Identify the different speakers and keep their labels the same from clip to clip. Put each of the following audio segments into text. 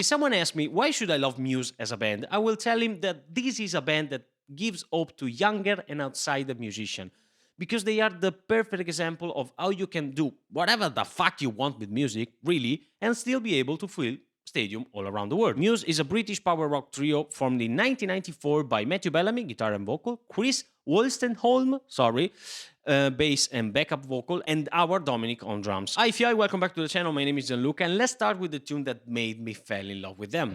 Speaker 1: If someone asks me why should I love Muse as a band, I will tell him that this is a band that gives hope to younger and outsider musicians, because they are the perfect example of how you can do whatever the fuck you want with music, really, and still be able to fill stadium all around the world. Muse is a British power rock trio formed in 1994 by Matthew Bellamy, guitar and vocal, Chris Wolstenholme, bass and backup vocal, and our Dominic on drums. Hi FI, welcome back to the channel. My name is Gianluca, and let's start with the tune that made me fall in love with them.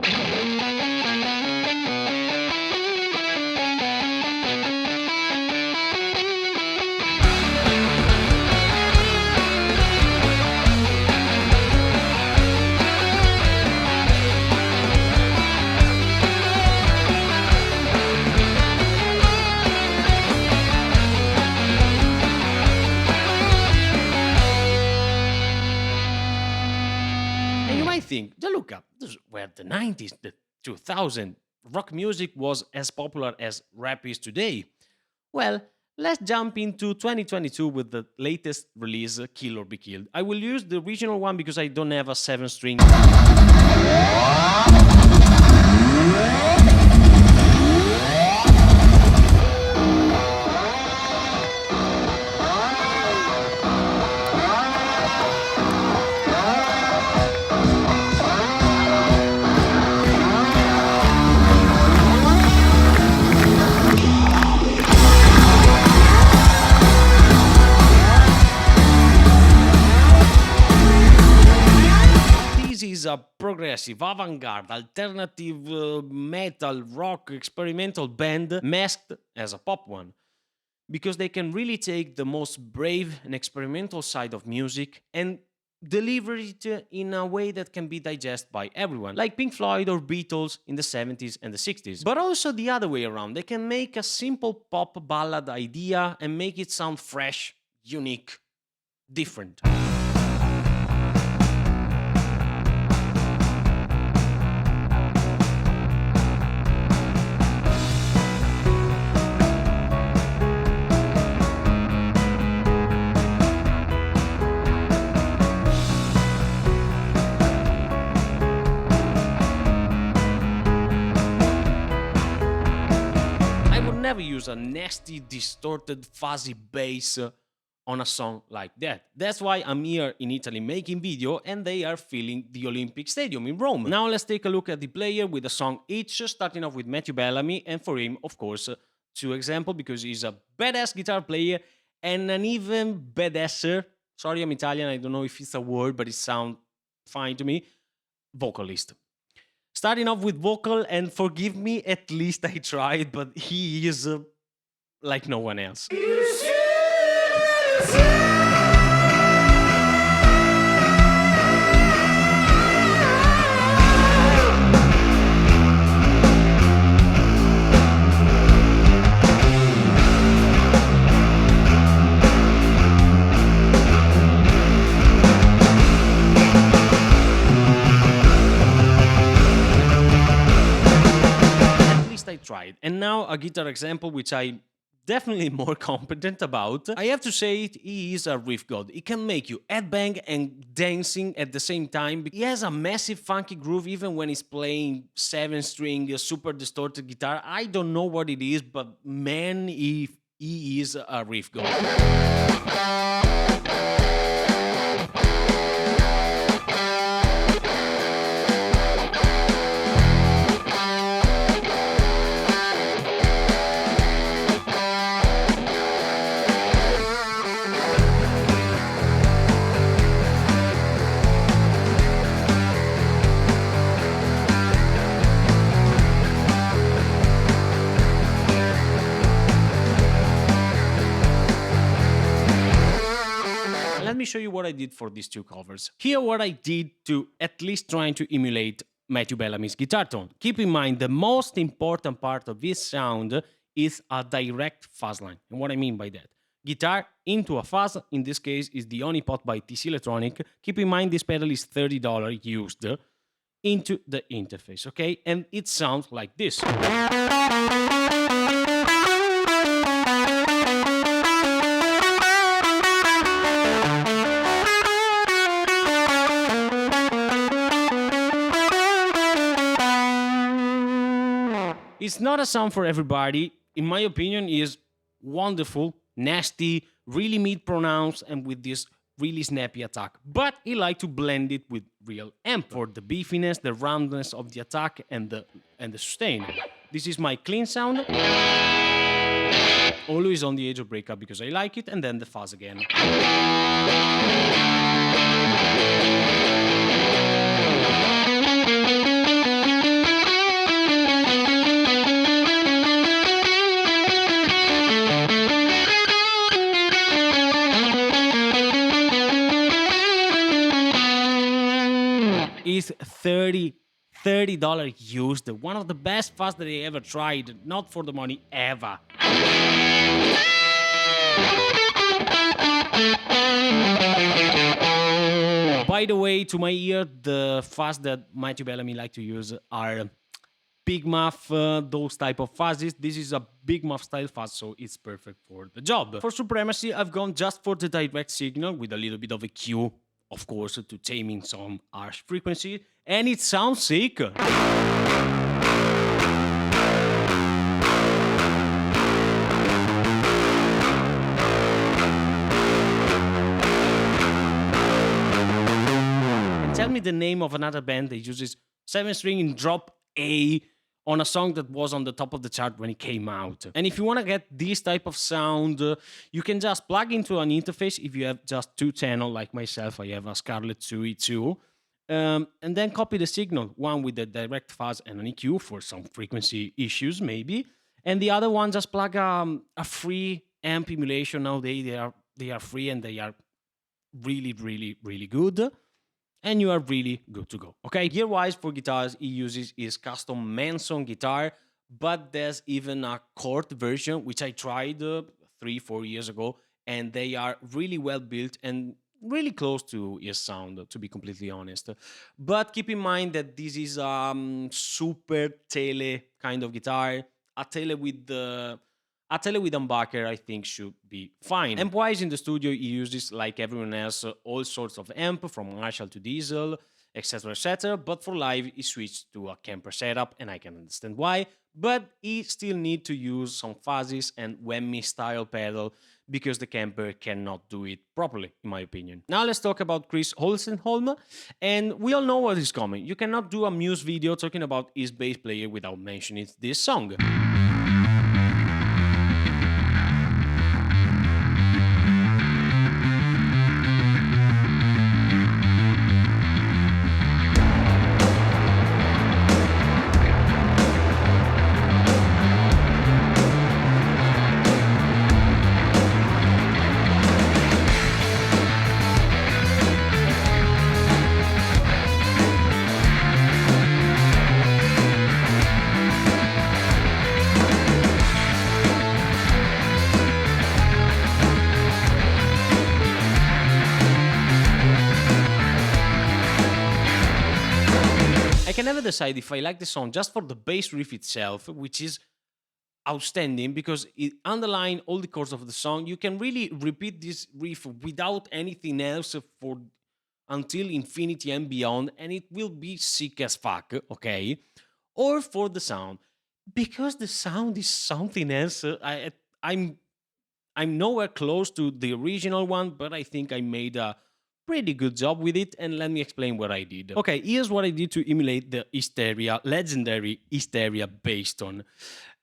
Speaker 1: Think, Gianluca, those were the 90s, the 2000s. Rock music was as popular as rap is today. Well, let's jump into 2022 with the latest release, Kill or Be Killed. I will use the original one because I don't have a 7-string. Is a progressive, avant-garde, alternative metal, rock, experimental band masked as a pop one, because they can really take the most brave and experimental side of music and deliver it in a way that can be digested by everyone, like Pink Floyd or Beatles in the 70s and the 60s. But also the other way around, they can make a simple pop ballad idea and make it sound fresh, unique, different. Never use a nasty, distorted, fuzzy bass on a song like that. That's why I'm here in Italy making video, and they are filling the Olympic Stadium in Rome. Now let's take a look at the player with a song each, starting off with Matthew Bellamy, and for him, of course, two examples, because he's a badass guitar player and an even badasser, sorry I'm Italian, I don't know if it's a word, but it sounds fine to me, vocalist. Starting off with vocal, and forgive me, at least I tried, but he is like no one else. I tried. And now a guitar example which I'm definitely more competent about. I have to say it, he is a riff god. He can make you headbang and dancing at the same time. He has a massive funky groove even when he's playing 7-string super distorted guitar. I don't know what it is, but man, he is a riff god. Let me show you what I did for these two covers. Here what I did to at least trying to emulate Matthew Bellamy's guitar tone. Keep in mind the most important part of this sound is a direct fuzz line. And what I mean by that? Guitar into a fuzz, in this case is the Honeypot by TC Electronic. Keep in mind this pedal is $30 used into the interface, okay? And it sounds like this. It's not a sound for everybody. In my opinion, is wonderful, nasty, really mid-pronounced, and with this really snappy attack. But I like to blend it with real amp for the beefiness, the roundness of the attack, and the sustain. This is my clean sound. Always on the edge of breakup because I like it, and then the fuzz again. Is $30 used. One of the best fuzz that I ever tried. Not for the money, ever. By the way, to my ear, the fuzz that Matthew Bellamy like to use are big muff, those type of fuzzes. This is a big muff style fuzz, so it's perfect for the job. For supremacy, I've gone just for the direct signal with a little bit of a Q, of course, to taming some harsh frequency, and it sounds sick. And tell me the name of another band that uses 7-string in drop A on a song that was on the top of the chart when it came out. And if you want to get this type of sound, you can just plug into an interface. If you have just 2 channels like myself, I have a Scarlett 2E2, and then copy the signal, one with the direct fuzz and an EQ for some frequency issues maybe, and the other one just plug a free amp emulation. Nowadays they are free and they are really, really, really good. And you are really good to go. Okay, gear-wise for guitars, he uses his custom Manson guitar, but there's even a chord version, which I tried 3-4 years ago, and they are really well built and really close to his sound, to be completely honest. But keep in mind that this is super tele kind of guitar. A tele with humbucker, I think, should be fine. Amp-wise in the studio, he uses, like everyone else, all sorts of amp, from Marshall to Diesel, etc, etc. But for live, he switched to a camper setup, and I can understand why. But he still need to use some fuzzes and whammy style pedal, because the camper cannot do it properly, in my opinion. Now let's talk about Chris Holstenholm, and we all know what is coming. You cannot do a Muse video talking about his bass player without mentioning this song. I can never decide if I like the song just for the bass riff itself, which is outstanding because it underlines all the chords of the song. You can really repeat this riff without anything else for until infinity and beyond, and it will be sick as fuck, okay? Or for the sound, because the sound is something else. I'm nowhere close to the original one, but I think I made a pretty good job with it, and let me explain what I did. Okay, here's what I did to emulate the Hysteria, legendary Hysteria bass tone.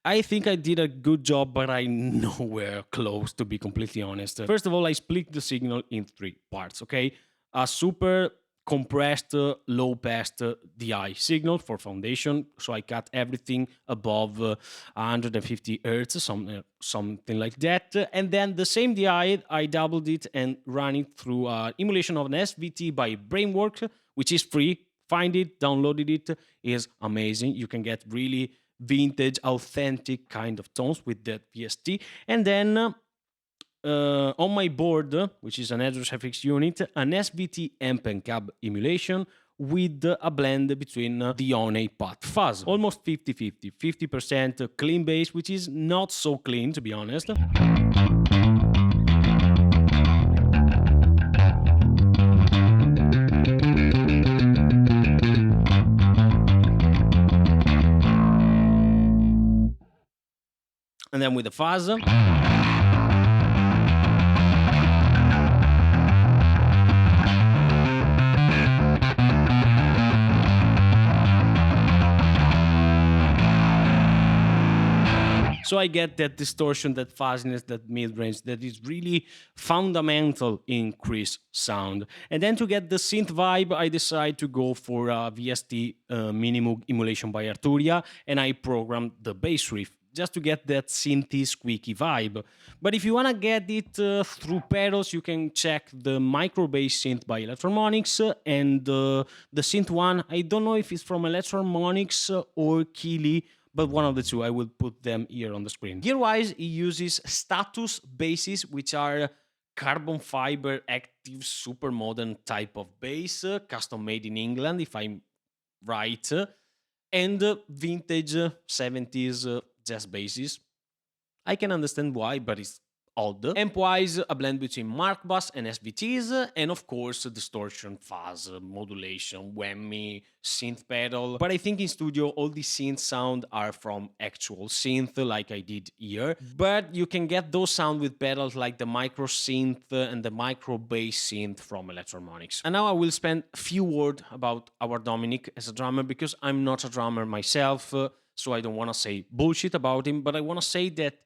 Speaker 1: I think I did a good job, but I'm nowhere close, to be completely honest. First of all, I split the signal in 3 parts, okay? A super compressed, low-pass DI signal for foundation, so I cut everything above 150 Hz, something like that. And then the same DI, I doubled it and ran it through an emulation of an SVT by Brainworks, which is free. Find it, downloaded it, is amazing. You can get really vintage, authentic kind of tones with that VST. And then on my board, which is an Edros FX unit, an SVT amp and cab emulation with a blend between the One Path fuzz. Almost 50-50. 50% clean bass, which is not so clean, to be honest. then with the fuzz. So I get that distortion, that fuzziness, that mid-range that is really fundamental in Chris' sound. And then to get the synth vibe, I decide to go for a VST minimum emulation by Arturia, and I programmed the bass riff just to get that synthy, squeaky vibe. But if you wanna get it through pedals, you can check the micro bass synth by Electromonics and the synth one. I don't know if it's from Electromonics or Keeley, but one of the two. I will put them here on the screen. Gear-wise, it uses status basses, which are carbon fiber active super modern type of bass, custom made in England, if I'm right, and vintage 70s jazz basses. I can understand why, but it's odd. Amp-wise, a blend between Mark Bass and SVTs, and of course distortion, fuzz, modulation, whammy, synth pedal. But I think in studio all the synth sound are from actual synth, like I did here. But you can get those sound with pedals like the micro synth and the micro bass synth from Electromonics. And now I will spend a few words about our Dominic as a drummer, because I'm not a drummer myself, so I don't want to say bullshit about him, but I want to say that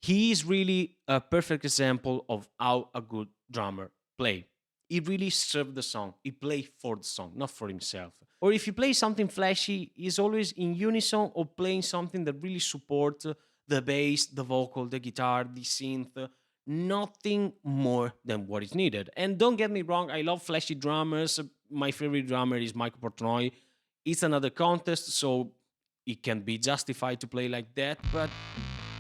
Speaker 1: he is really a perfect example of how a good drummer play. He really served the song. He played for the song, not for himself. Or if you play something flashy, he's always in unison or playing something that really supports the bass, the vocal, the guitar, the synth. Nothing more than what is needed. And don't get me wrong, I love flashy drummers. My favorite drummer is Michael Portnoy. It's another contest, so it can be justified to play like that, but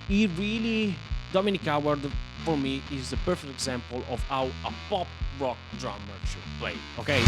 Speaker 1: he really, Dominic Howard, for me, is the perfect example of how a pop rock drummer should play, okay?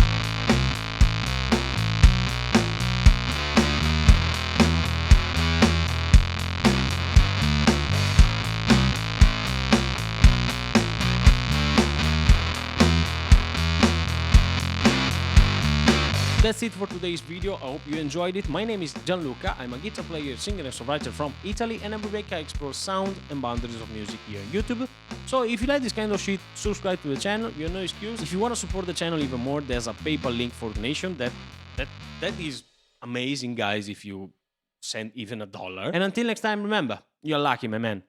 Speaker 1: That's it for today's video. I hope you enjoyed it. My name is Gianluca. I'm a guitar player, singer and songwriter from Italy, and every week I explore sound and boundaries of music here on YouTube. So if you like this kind of shit, subscribe to the channel. You have no excuse. If you want to support the channel even more, there's a PayPal link for donation. That is amazing, guys, if you send even $1. And until next time, remember, you're lucky, my man.